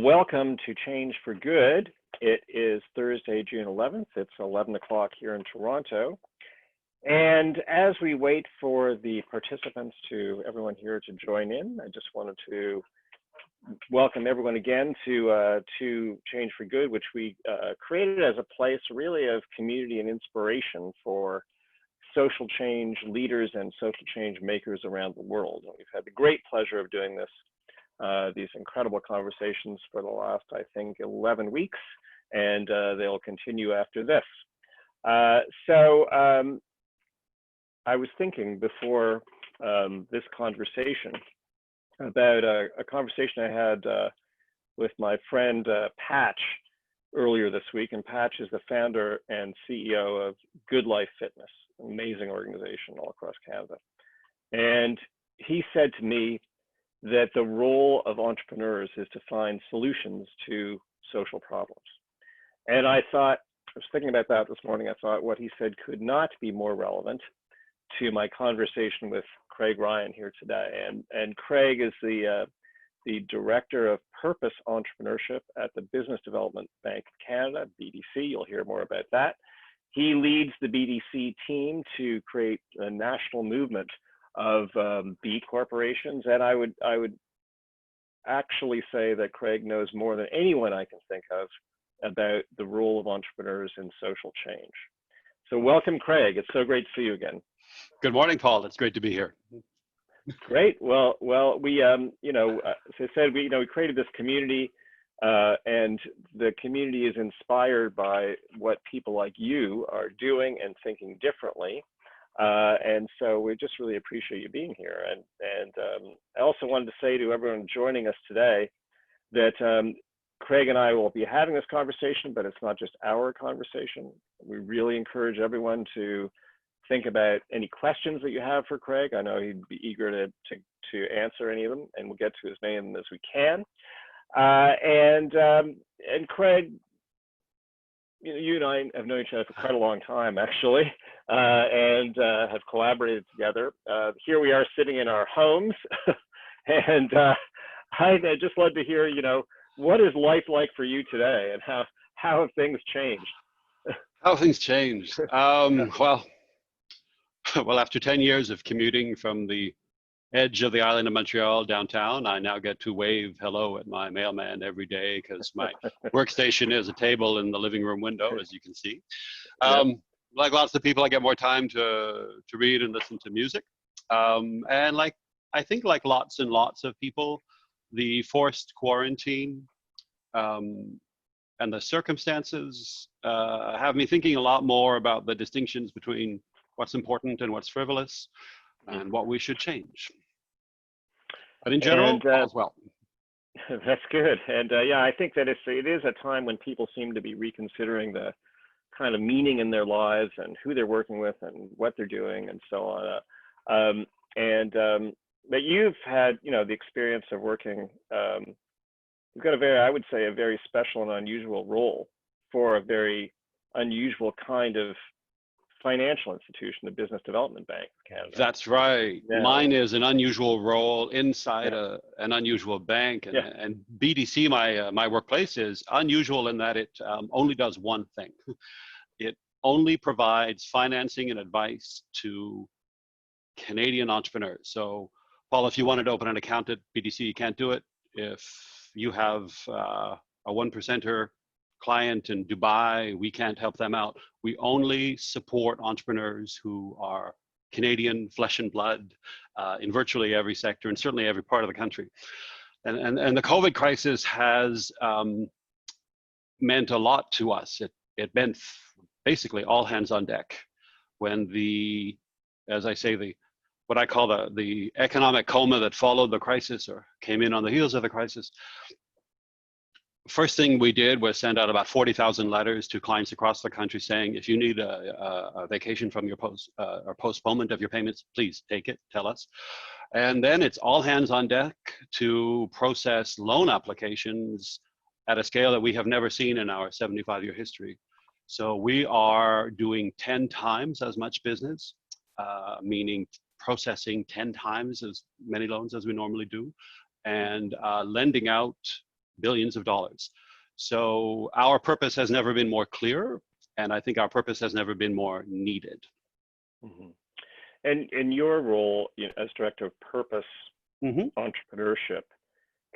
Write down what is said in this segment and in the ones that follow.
welcome to Change for Good. It is Thursday, June 11th. It's 11 o'clock here in Toronto. And as we wait for the participants everyone here to join in, I just wanted to welcome everyone again to Change for Good, which we created as a place really of community and inspiration for social change leaders and social change makers around the world. And we've had the great pleasure of doing this, these incredible conversations for the last, I think, 11 weeks, and they'll continue after this. I was thinking before this conversation about a conversation I had with my friend Patch earlier this week, and Patch is the founder and CEO of Good Life Fitness, an amazing organization all across Canada. And he said to me that the role of entrepreneurs is to find solutions to social problems. And I was thinking about that this morning. I thought what he said could not be more relevant to my conversation with Craig Ryan here today. And Craig is the Director of Purpose Entrepreneurship at the Business Development Bank of Canada, BDC. You'll hear more about that. He leads the BDC team to create a national movement of B corporations, and I would actually say that Craig knows more than anyone I can think of about the role of entrepreneurs in social change. So welcome, Craig. It's so great to see you again. Good morning, Paul. It's great to be here. Great. Well, we as I said, we created this community, and the community is inspired by what people like you are doing and thinking differently. And so we just really appreciate you being here. And I also wanted to say to everyone joining us today that Craig and I will be having this conversation, but it's not just our conversation. We really encourage everyone to think about any questions that you have for Craig. I know he'd be eager to answer any of them, and we'll get to as many of them as we can. And Craig, you and I have known each other for quite a long time, actually, and have collaborated together. Here we are sitting in our homes, and I'd just love to hear, what is life like for you today, and how have things changed? How have things changed? Well, after 10 years of commuting from the edge of the island of Montreal downtown, I now get to wave hello at my mailman every day because my workstation is a table in the living room window, as you can see. Like lots of people, I get more time to read and listen to music. And I think like lots and lots of people, the forced quarantine and the circumstances have me thinking a lot more about the distinctions between what's important and what's frivolous and what we should change. But in general, all's well. That's good. And I think that it is a time when people seem to be reconsidering the kind of meaning in their lives and who they're working with and what they're doing and so on. But you've had, the experience of working, you've got I would say, a very special and unusual role for a very unusual kind of financial institution, the Business Development Bank of Canada. That's right. Yeah. Mine is an unusual role inside an unusual bank, and BDC, my workplace, is unusual in that it only does one thing. It only provides financing and advice to Canadian entrepreneurs. So, Paul, if you wanted to open an account at BDC, you can't do it. If you have a 1%er client in Dubai, we can't help them out. We only support entrepreneurs who are Canadian flesh and blood in virtually every sector and certainly every part of the country. And the COVID crisis has meant a lot to us. It meant basically all hands on deck when as I say, what I call the economic coma that followed the crisis or came in on the heels of the crisis. First thing we did was send out about 40,000 letters to clients across the country saying, if you need a vacation from your or postponement of your payments, please take it, tell us. And then it's all hands on deck to process loan applications at a scale that we have never seen in our 75-year history. So we are doing 10 times as much business, meaning processing 10 times as many loans as we normally do, and lending out billions of dollars. So our purpose has never been more clear, and I think our purpose has never been more needed. Mm-hmm. And in your role, as Director of Purpose Entrepreneurship,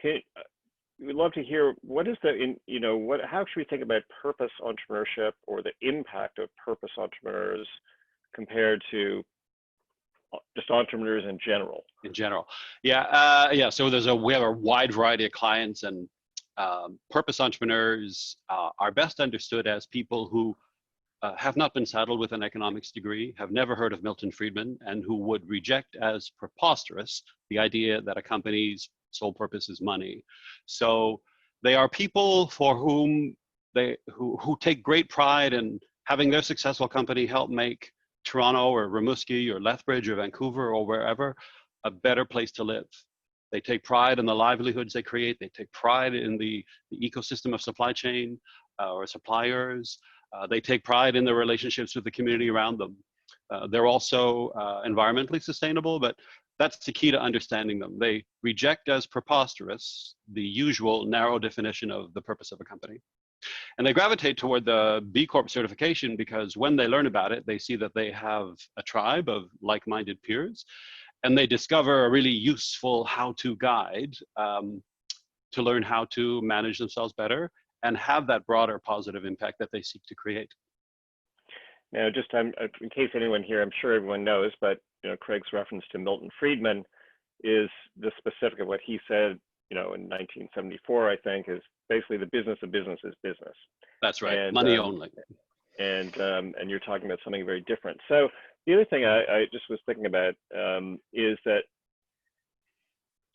we'd love to hear what is how should we think about purpose entrepreneurship or the impact of purpose entrepreneurs compared to just entrepreneurs in general? In general, So we have a wide variety of clients, and purpose entrepreneurs are best understood as people who have not been saddled with an economics degree, have never heard of Milton Friedman, and who would reject as preposterous the idea that a company's sole purpose is money. So they are people for whom who take great pride in having their successful company help make Toronto or Rimouski or Lethbridge or Vancouver or wherever a better place to live. They take pride in the livelihoods they create. They take pride in the ecosystem of supply chain or suppliers. They take pride in their relationships with the community around them. They're also environmentally sustainable, but that's the key to understanding them. They reject as preposterous the usual narrow definition of the purpose of a company. And they gravitate toward the B Corp certification because when they learn about it, they see that they have a tribe of like-minded peers, and they discover a really useful how-to guide to learn how to manage themselves better and have that broader positive impact that they seek to create. Now, just in case anyone here, I'm sure everyone knows, but Craig's reference to Milton Friedman is the specific of what he said, in 1974, I think, is basically the business of business is business. That's right, and, money only. And you're talking about something very different. So the other thing I just was thinking about is that,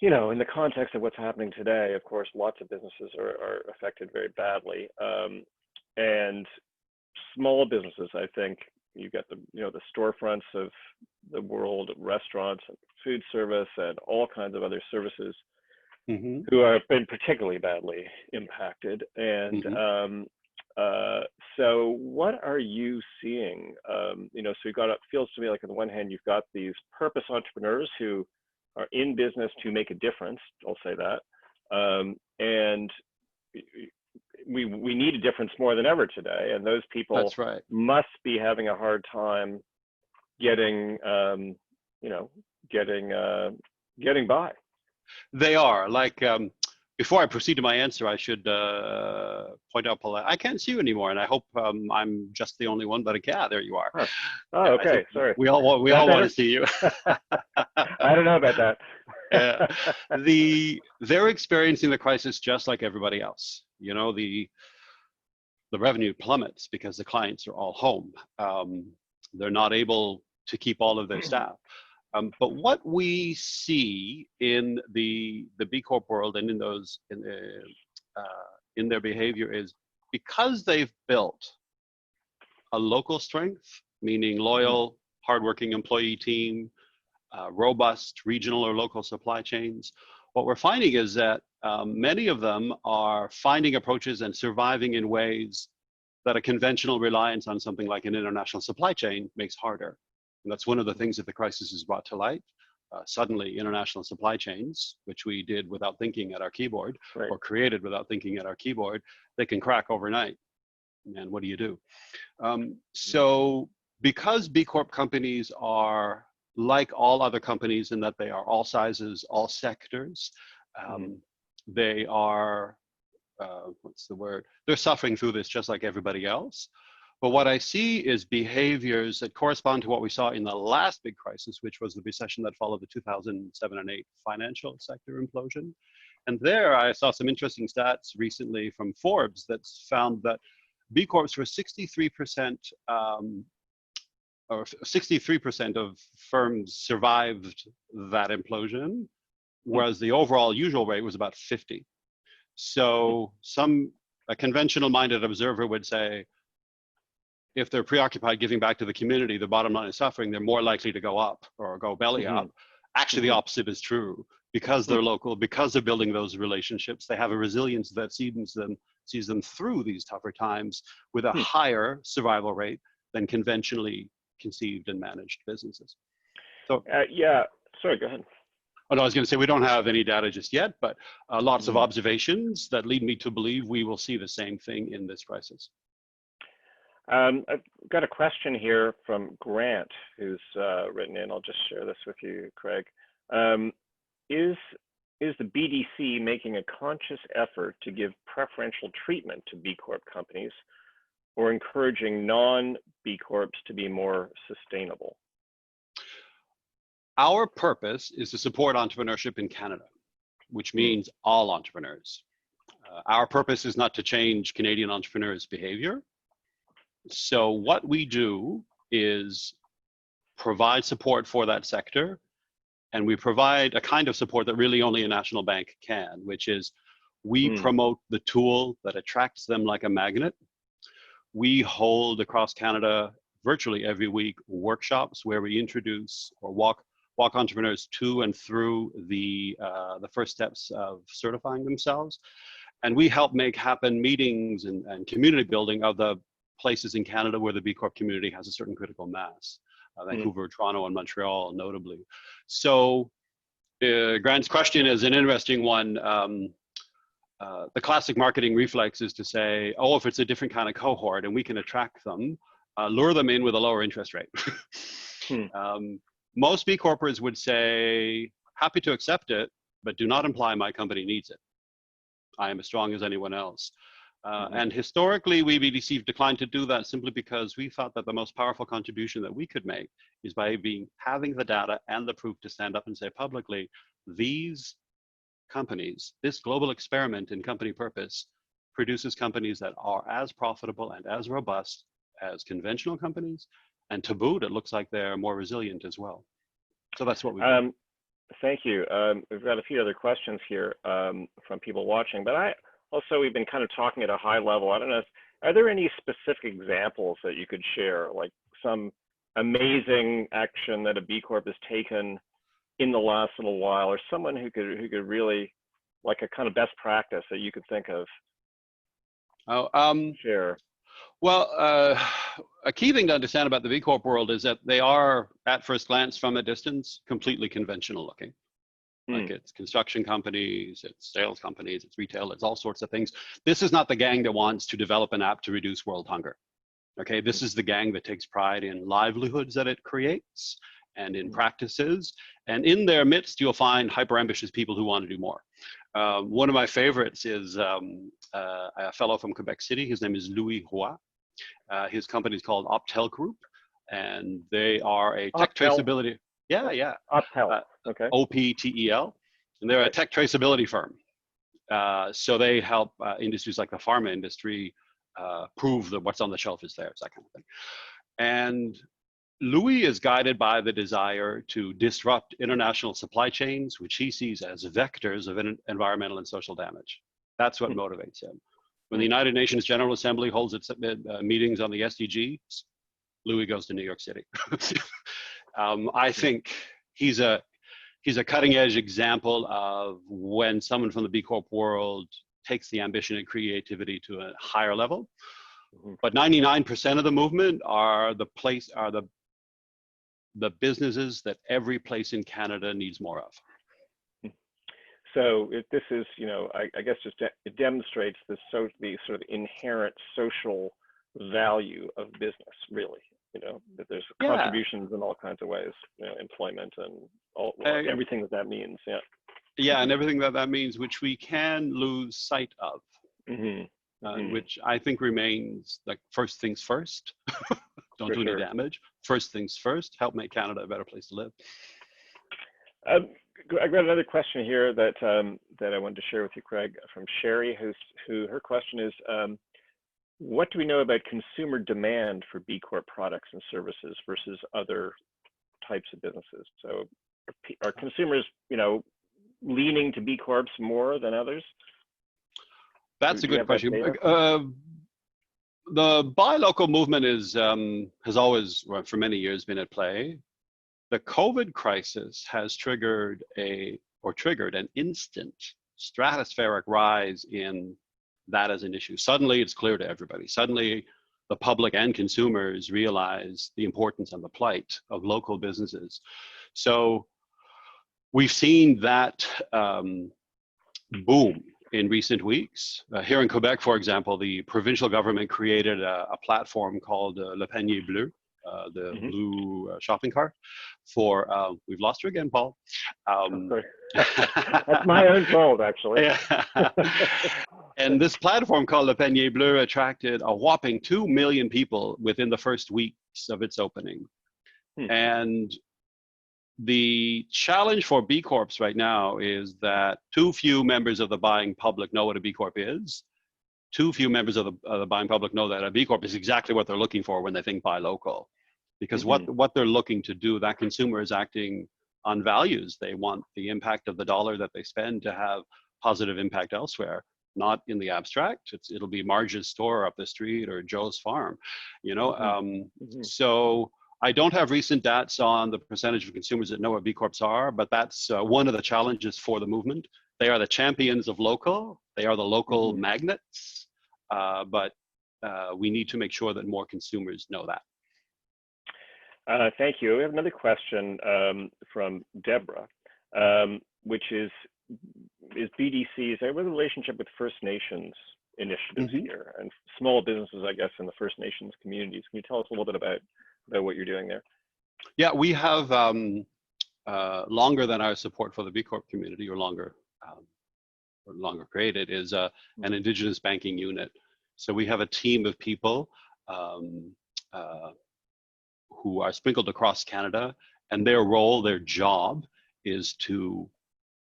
in the context of what's happening today, of course, lots of businesses are affected very badly. And small businesses, I think, you got the storefronts of the world, restaurants, and food service, and all kinds of other services who have been particularly badly impacted. And so what are you seeing? So it feels to me like on the one hand, you've got these purpose entrepreneurs who are in business to make a difference, I'll say that. And we need a difference more than ever today. And those people That's right. must be having a hard time getting by. They are. Like, before I proceed to my answer, I should point out, Paul, I can't see you anymore, and I hope I'm just the only one, but there you are. Oh, okay, sorry. We all want to see you. I don't know about that. They're experiencing the crisis just like everybody else. The revenue plummets because the clients are all home. They're not able to keep all of their staff. But what we see in the B Corp world and in their behavior is because they've built a local strength, meaning loyal, hardworking employee team, robust regional or local supply chains. What we're finding is that many of them are finding approaches and surviving in ways that a conventional reliance on something like an international supply chain makes harder. And that's one of the things that the crisis has brought to light. Suddenly, international supply chains, which we did without thinking at our keyboard, or created without thinking at our keyboard, they can crack overnight. And what do you do? So because B Corp companies are like all other companies in that they are all sizes, all sectors, they are, they're suffering through this just like everybody else. But what I see is behaviors that correspond to what we saw in the last big crisis, which was the recession that followed the 2007 and 8 financial sector implosion. And there I saw some interesting stats recently from Forbes that found that B Corps were 63%, or 63% of firms survived that implosion, whereas the overall usual rate was about 50. So a conventional minded observer would say, if they're preoccupied giving back to the community, the bottom line is suffering, they're more likely to go up or go belly up. Actually, the opposite is true. Because they're local, because they're building those relationships, they have a resilience that sees them through these tougher times with a higher survival rate than conventionally conceived and managed businesses. So yeah, sorry, go ahead. Oh, no, I was going to say we don't have any data just yet, but lots of observations that lead me to believe we will see the same thing in this crisis. I've got a question here from Grant, who's written in. I'll just share this with you, Craig. Is the BDC making a conscious effort to give preferential treatment to B Corp companies, or encouraging non-B Corps to be more sustainable? Our purpose is to support entrepreneurship in Canada, which means all entrepreneurs. Our purpose is not to change Canadian entrepreneurs' behavior. So what we do is provide support for that sector, and we provide a kind of support that really only a national bank can, which is we promote the tool that attracts them like a magnet. We hold across Canada virtually every week workshops where we introduce or walk entrepreneurs to and through the first steps of certifying themselves. And we help make happen meetings and community building of the places in Canada where the B Corp community has a certain critical mass. Vancouver, Toronto, and Montreal, notably. So Grant's question is an interesting one. The classic marketing reflex is to say, oh, if it's a different kind of cohort and we can attract them, lure them in with a lower interest rate. Most B Corpers would say, happy to accept it, but do not imply my company needs it. I am as strong as anyone else. And historically, we BDC have declined to do that simply because we thought that the most powerful contribution that we could make is by having the data and the proof to stand up and say publicly, these companies, this global experiment in company purpose produces companies that are as profitable and as robust as conventional companies. And to boot, it looks like they're more resilient as well. So that's what we do. Thank you. We've got a few other questions here from people watching, but also, we've been kind of talking at a high level. I don't know, are there any specific examples that you could share, like some amazing action that a B Corp has taken in the last little while, or someone who could really, like a kind of best practice that you could think of? Share. Well, a key thing to understand about the B Corp world is that they are, at first glance from a distance, completely conventional looking. Like it's construction companies, it's sales companies, it's retail, it's all sorts of things. This is not the gang that wants to develop an app to reduce world hunger. Okay, this is the gang that takes pride in livelihoods that it creates and in practices. And in their midst, you'll find hyper ambitious people who want to do more. One of my favorites is a fellow from Quebec City. His name is Louis Roy. His company is called Optel Group, and they are a tech traceability. Yeah. Optel. Okay. OPTEL, and they're a tech traceability firm. So they help industries like the pharma industry prove that what's on the shelf is theirs, that kind of thing. And Louis is guided by the desire to disrupt international supply chains, which he sees as vectors of environmental and social damage. That's what motivates him. When the United Nations General Assembly holds its meetings on the SDGs, Louis goes to New York City. I think he's a cutting edge example of when someone from the B Corp world takes the ambition and creativity to a higher level. But 99% of the movement are the businesses that every place in Canada needs more of. So if this is, I guess it demonstrates the sort of inherent social value of business, really. That there's contributions in all kinds of ways, employment and everything that means. And everything that means, which we can lose sight of, which I think remains like first things first. Don't do any damage. First things first. Help make Canada a better place to live. I got another question here that I wanted to share with you, Craig, from Sherry, who her question is, what do we know about consumer demand for B Corp products and services versus other types of businesses? So are consumers, leaning to B Corps more than others? That's a good question. The buy local movement has always, for many years, been at play. The COVID crisis has triggered an instant stratospheric rise in that as an issue. Suddenly it's clear to everybody. Suddenly the public and consumers realize the importance and the plight of local businesses. So we've seen that boom in recent weeks. Here in Quebec, for example, the provincial government created a platform called Le Panier Bleu, the blue shopping cart for, we've lost you again, Paul. That's my own fault, actually. And this platform called Le Panier Bleu attracted a whopping 2 million people within the first weeks of its opening. And the challenge for B Corps right now is that too few members of the buying public know what a B Corp is. Too few members of the buying public know that a B Corp is exactly what they're looking for when they think buy local. Because what they're looking to do, that consumer is acting on values. They want the impact of the dollar that they spend to have positive impact elsewhere, not in the abstract. It'll be Marge's store up the street or Joe's farm, you know. So I don't have recent stats on the percentage of consumers that know what B Corps are, but that's one of the challenges for the movement. They are the champions of local. They are the local magnets, but we need to make sure that more consumers know that. Thank you. We have another question from Deborah, which is BDCs, they have a relationship with First Nations initiatives here and small businesses, I guess, in the First Nations communities. Can you tell us a little bit about what you're doing there? Yeah, we have longer than our support for the B Corp community, or longer created, is an Indigenous banking unit. So we have a team of people who are sprinkled across Canada, and their role, their job, is to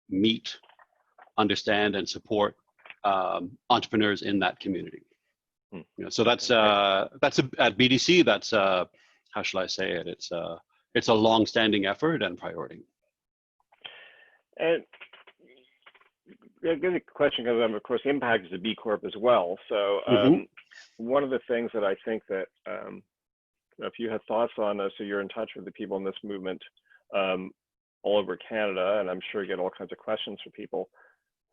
meet, understand, and support entrepreneurs in that community. You know, so that's at BDC. That's how shall I say it? It's a long-standing effort and priority. And a good question, because of course Impact is a B Corp as well. So one of the things that I think that if you had thoughts on, so you're in touch with the people in this movement all over Canada, and I'm sure you get all kinds of questions from people.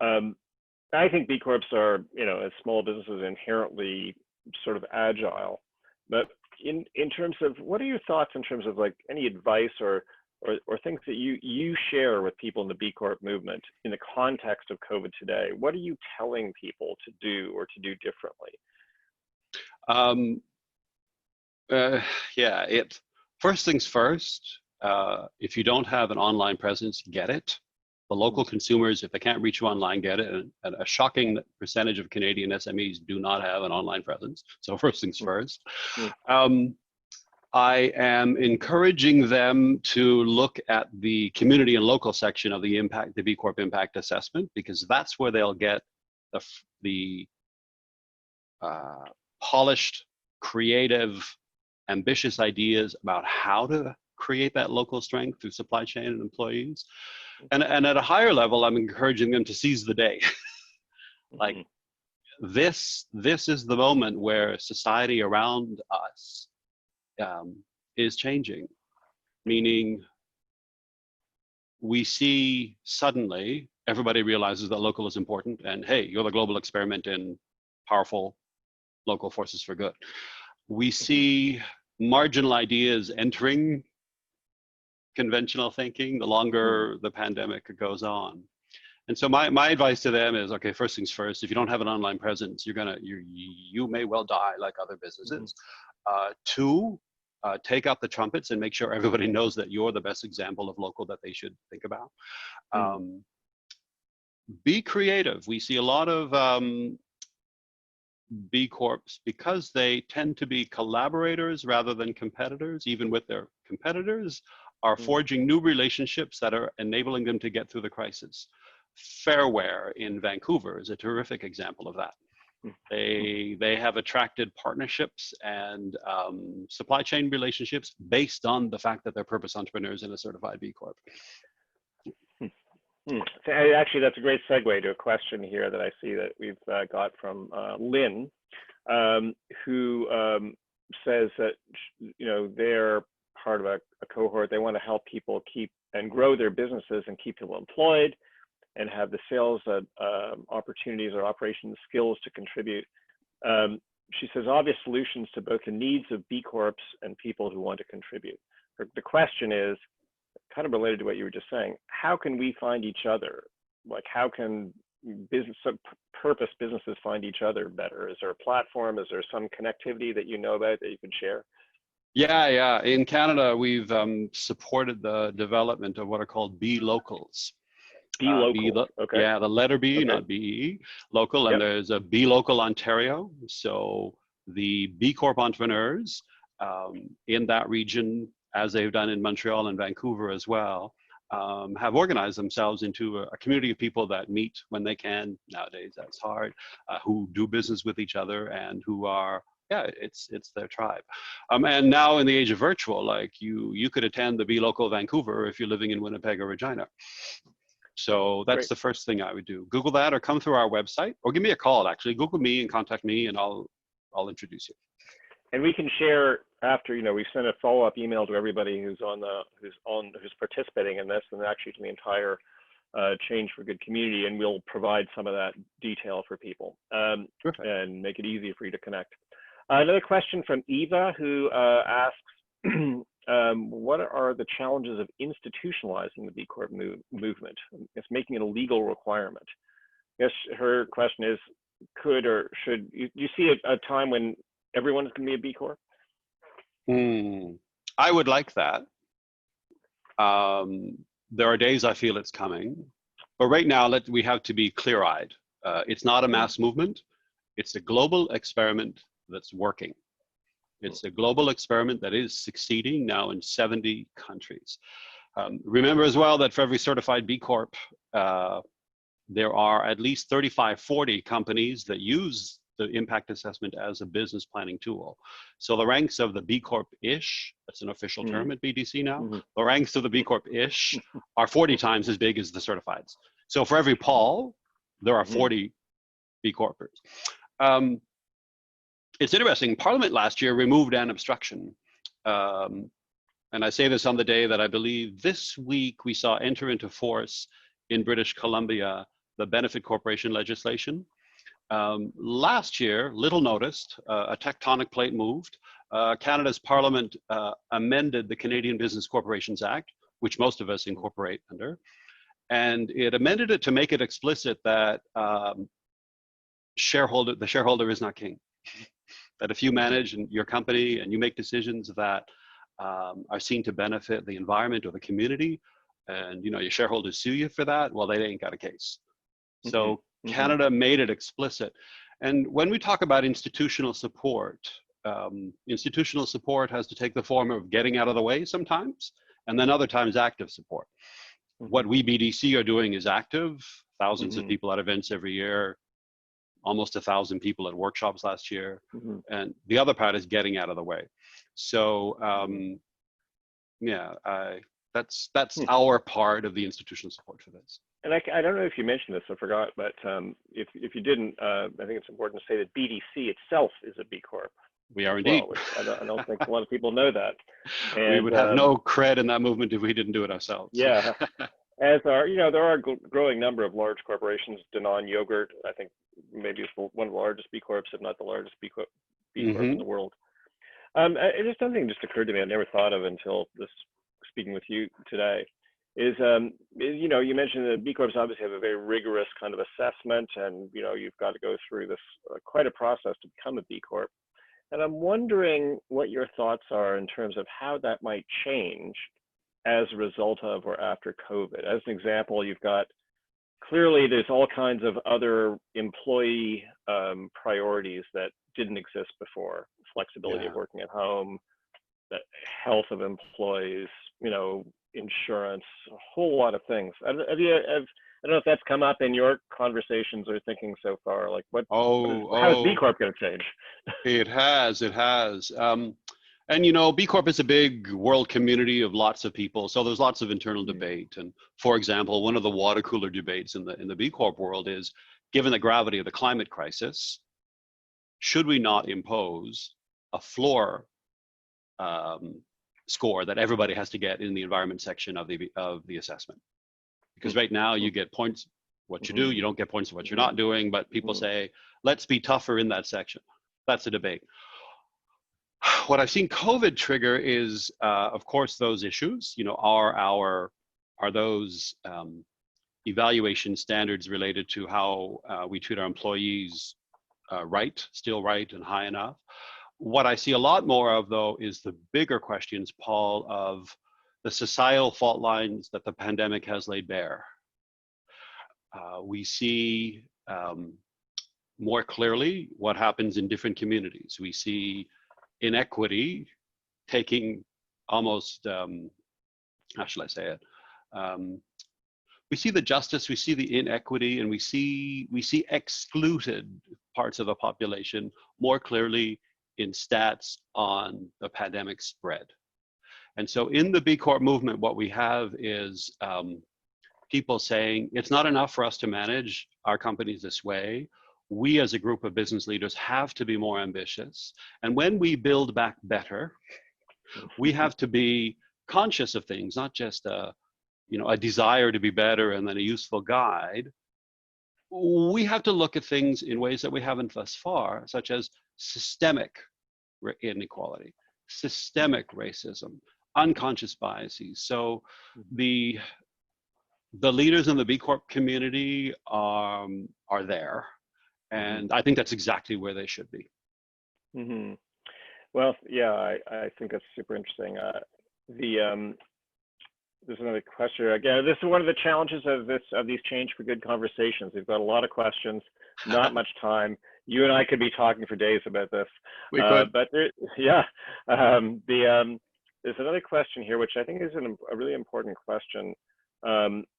I think B Corps are, you know, as small businesses, inherently sort of agile. But in terms of, what are your thoughts in terms of like any advice or things that you share with people in the B Corp movement in the context of COVID today? What are you telling people to do or to do differently? First things first, if you don't have an online presence, get it. The local consumers, if they can't reach you online, get it. And a shocking percentage of Canadian SMEs do not have an online presence. So first things first. I am encouraging them to look at the community and local section of the B Corp impact assessment, because that's where they'll get the polished, creative, ambitious ideas about how to create that local strength through supply chain and employees. And at a higher level, I'm encouraging them to seize the day. Like this is the moment where society around us is changing, meaning we see suddenly everybody realizes that local is important, and hey, you're the global experiment in powerful local forces for good. We see marginal ideas entering conventional thinking the longer the pandemic goes on. And so my advice to them is, okay, first things first, if you don't have an online presence, you may well die like other businesses. Two, take up the trumpets and make sure everybody knows that you're the best example of local that they should think about. Be creative. We see a lot of B Corps, because they tend to be collaborators rather than competitors, even with their competitors, are forging new relationships that are enabling them to get through the crisis. Fairware in Vancouver is a terrific example of that. They have attracted partnerships and supply chain relationships based on the fact that they're purpose entrepreneurs and a certified B Corp. Actually, that's a great segue to a question here that I see that we've got from Lynn, who says that, you know, they're part of a cohort. They want to help people keep and grow their businesses and keep people employed and have the sales opportunities or operations skills to contribute. She says obvious solutions to both the needs of B Corps and people who want to contribute. The question is, kind of related to what you were just saying, how can we find each other? Like, how can purpose businesses find each other better? Is there a platform? Is there some connectivity that you know about that you can share? Yeah. In Canada, we've supported the development of what are called B locals. Be local. Okay. Yeah, the letter B, Okay. not BE, local. And there's a B local Ontario. So the B Corp entrepreneurs in that region, as they've done in Montreal and Vancouver as well, have organized themselves into a community of people that meet when they can. Nowadays, that's hard. Who do business with each other and who are, it's their tribe. And now in the age of virtual, like you could attend the Be Local Vancouver if you're living in Winnipeg or Regina. So that's Great. the first thing I would do. Google that or come through our website or give me a call, actually. Google me and contact me and I'll introduce you. And we can share after, we send a follow-up email to everybody who's participating in this, and actually to the entire Change for Good community, and we'll provide some of that detail for people and make it easy for you to connect. Another question from Eva, who asks, what are the challenges of institutionalizing the B Corp movement? It's making it a legal requirement. I guess her question is, could or should you see a time when everyone is going to be a B Corp? I would like that. There are days I feel it's coming, but right now we have to be clear-eyed. It's not a mass movement. It's a global experiment that's working. It's a global experiment that is succeeding now in 70 countries. Remember as well that for every certified B Corp, there are at least 35, 40 companies that use the impact assessment as a business planning tool. So the ranks of the B Corp-ish, that's an official term at BDC now, the ranks of the B Corp-ish are 40 times as big as the certifieds. So for every Paul, there are 40 B Corpers. It's interesting, Parliament last year removed an obstruction. And I say this on the day that I believe this week we saw enter into force in British Columbia the benefit corporation legislation. Last year, little noticed, a tectonic plate moved. Canada's Parliament amended the Canadian Business Corporations Act, which most of us incorporate under, and it amended it to make it explicit that the shareholder is not king. That if you manage your company and you make decisions that are seen to benefit the environment or the community, and your shareholders sue you for that, well, they ain't got a case. So Canada made it explicit. And when we talk about institutional support has to take the form of getting out of the way sometimes, and then other times active support. What we BDC are doing is active, thousands of people at events every year, almost 1,000 people at workshops last year. And the other part is getting out of the way. So that's our part of the institutional support for this. And I don't know if you mentioned this, I forgot, but if you didn't, I think it's important to say that BDC itself is a B Corp. We are indeed. Well, I don't think a lot of people know that. And, we would have no cred in that movement if we didn't do it ourselves. Yeah. As are, there are a growing number of large corporations. Danone Yogurt, I think maybe it's one of the largest B Corps, if not the largest B Corp in the world. It just something just occurred to me I never thought of until speaking with you today. Is you mentioned that B Corps obviously have a very rigorous kind of assessment, and you've got to go through this quite a process to become a B Corp. And I'm wondering what your thoughts are in terms of how that might change as a result of or after COVID. As an example, you've got clearly there's all kinds of other employee priorities that didn't exist before: flexibility of working at home, the health of employees, insurance, a whole lot of things. I don't know if that's come up in your conversations or thinking so far. Like, how is B Corp going to change? It has. And B Corp is a big world community of lots of people, so there's lots of internal debate. And for example, one of the water cooler debates in the B Corp world is, given the gravity of the climate crisis, should we not impose a floor score that everybody has to get in the environment section of the assessment? Because right now you get points what you do, you don't get points for what you're not doing, but people say, let's be tougher in that section. That's a debate. What I've seen COVID trigger is, of course, those issues. You know, are those evaluation standards related to how we treat our employees still right and high enough? What I see a lot more of, though, is the bigger questions, Paul, of the societal fault lines that the pandemic has laid bare. We see more clearly what happens in different communities. We see inequity taking almost, how shall I say it? We see the justice, we see the inequity, and we see excluded parts of the population more clearly in stats on the pandemic spread. And so in the B Corp movement, what we have is people saying, it's not enough for us to manage our companies this way. We as a group of business leaders have to be more ambitious. And when we build back better, we have to be conscious of things, not just a desire to be better and then a useful guide. We have to look at things in ways that we haven't thus far, such as systemic inequality, systemic racism, unconscious biases. So the leaders in the B Corp community are there. And I think that's exactly where they should be. Mm-hmm. Well, yeah, I think that's super interesting. There's another question. Again, this is one of the challenges of these Change for Good conversations. We've got a lot of questions, not much time. You and I could be talking for days about this. We could. But there's another question here, which I think is a really important question,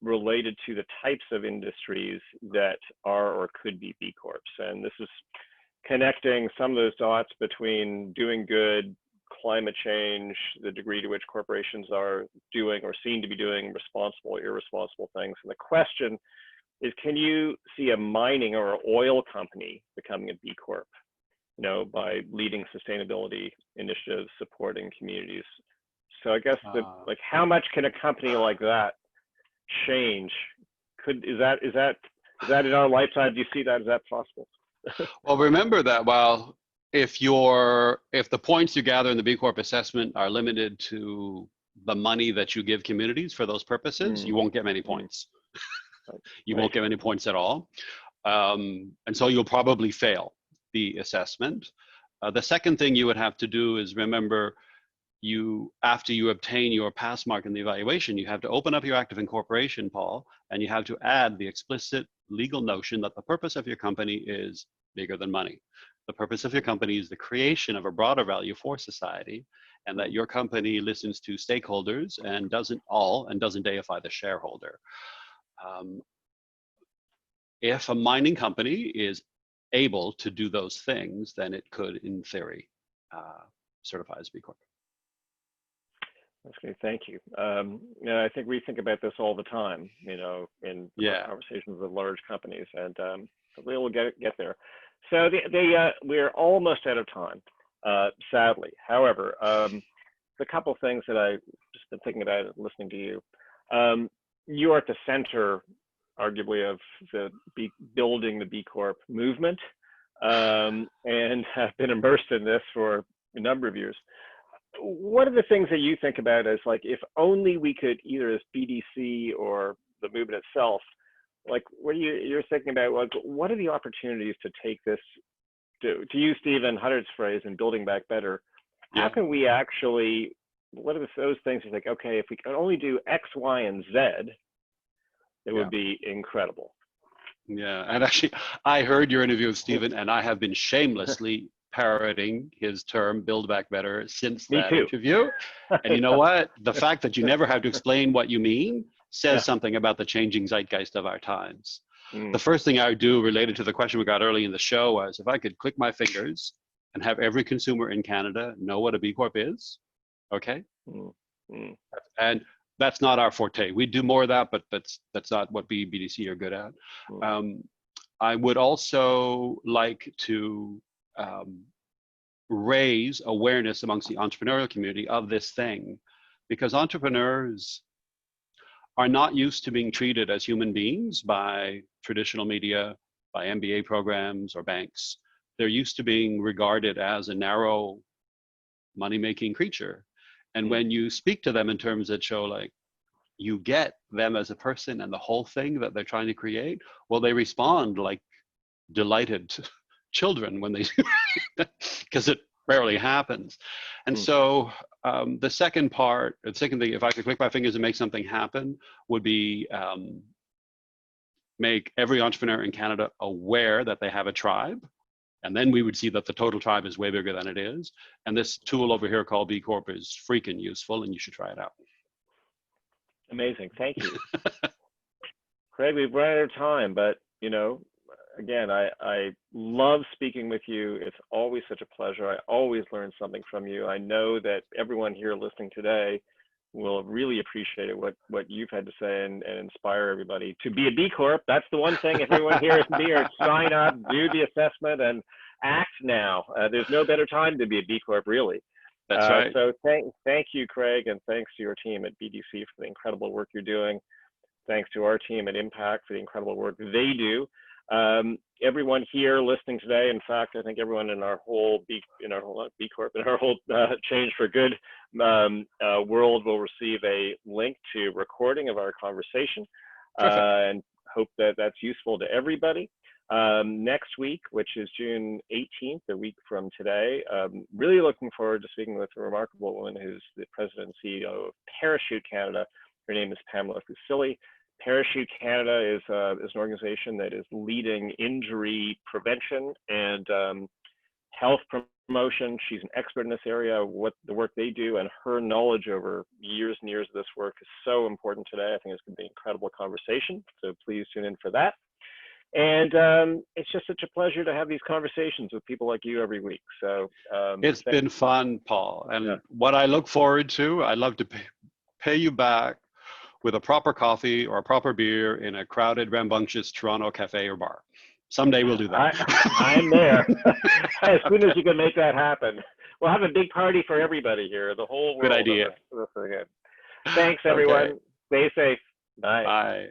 related to the types of industries that are or could be B Corps. And this is connecting some of those dots between doing good, climate change, the degree to which corporations are doing or seem to be doing responsible or irresponsible things. And the question is, can you see a mining or an oil company becoming a B Corp, by leading sustainability initiatives, supporting communities? So I guess how much can a company like that change? Is that in our lifetime? Do you see that? Is that possible? Well, remember that if the points you gather in the B Corp assessment are limited to the money that you give communities for those purposes, you won't get many points. You won't get many points at all. And so you'll probably fail the assessment. The second thing you would have to do is remember, after you obtain your pass mark in the evaluation, you have to open up your active incorporation, Paul, and you have to add the explicit legal notion that the purpose of your company is bigger than money. The purpose of your company is the creation of a broader value for society, and that your company listens to stakeholders and doesn't deify the shareholder. If a mining company is able to do those things, then it could, in theory, certify as B Corp. Okay, thank you. I think we think about this all the time, in conversations with large companies, and we will get there. So we're almost out of time, sadly. However, a couple of things that I've just been thinking about listening to you. You are at the center, arguably, of building the B Corp movement, and have been immersed in this for a number of years. What are the things that you think about as if only we could, either as BDC or the movement itself, what you're thinking about, what are the opportunities to take this, to use Stephen Huddard's phrase in building back better? How can we actually, what are those things you think, okay, if we could only do X, Y, and Z, it would be incredible. Yeah, and actually, I heard your interview with Stephen, and I have been shamelessly parroting his term "build back better" since that interview. And you know what? The fact that you never have to explain what you mean says something about the changing zeitgeist of our times. The first thing I would do, related to the question we got early in the show, was if I could click my fingers and have every consumer in Canada know what a B Corp is, okay? And that's not our forte. We do more of that, but that's not what BDC are good at. I would also like to raise awareness amongst the entrepreneurial community of this thing, because entrepreneurs are not used to being treated as human beings by traditional media, by MBA programs or banks. They're used to being regarded as a narrow money-making creature. And when you speak to them in terms that show like you get them as a person and the whole thing that they're trying to create, well, they respond like delighted children when they, because it rarely happens. And so the second thing, if I could click my fingers and make something happen, would be make every entrepreneur in Canada aware that they have a tribe. And then we would see that the total tribe is way bigger than it is. And this tool over here called B Corp is freaking useful, and you should try it out. Amazing. Thank you. Craig, we've run out of time, but you know, again, I love speaking with you. It's always such a pleasure. I always learn something from you. I know that everyone here listening today will really appreciate it, what you've had to say, and inspire everybody to be a B Corp. That's the one thing everyone here is to be, or sign up, do the assessment, and act now. There's no better time to be a B Corp, really. That's right. So thank you, Craig, and thanks to your team at BDC for the incredible work you're doing. Thanks to our team at Impact for the incredible work they do. Everyone here listening today, in fact, I think everyone in our whole B Corp, in our whole Change for Good world will receive a link to recording of our conversation, and hope that that's useful to everybody. Next week, which is June 18th, a week from today, really looking forward to speaking with a remarkable woman who's the president and CEO of Parachute Canada. Her name is Pamela Fusilli. Parachute Canada is an organization that is leading injury prevention and health promotion. She's an expert in this area, what the work they do, and her knowledge over years and years of this work is so important today. I think it's going to be an incredible conversation, so please tune in for that. And it's just such a pleasure to have these conversations with people like you every week. So it's been fun, Paul. And what I look forward to, I love to pay you back with a proper coffee or a proper beer in a crowded, rambunctious Toronto cafe or bar. Someday we'll do that. I'm there. As soon as you can make that happen. We'll have a big party for everybody here, the whole world. Good idea. Thanks, everyone. Okay. Stay safe. Bye. Bye.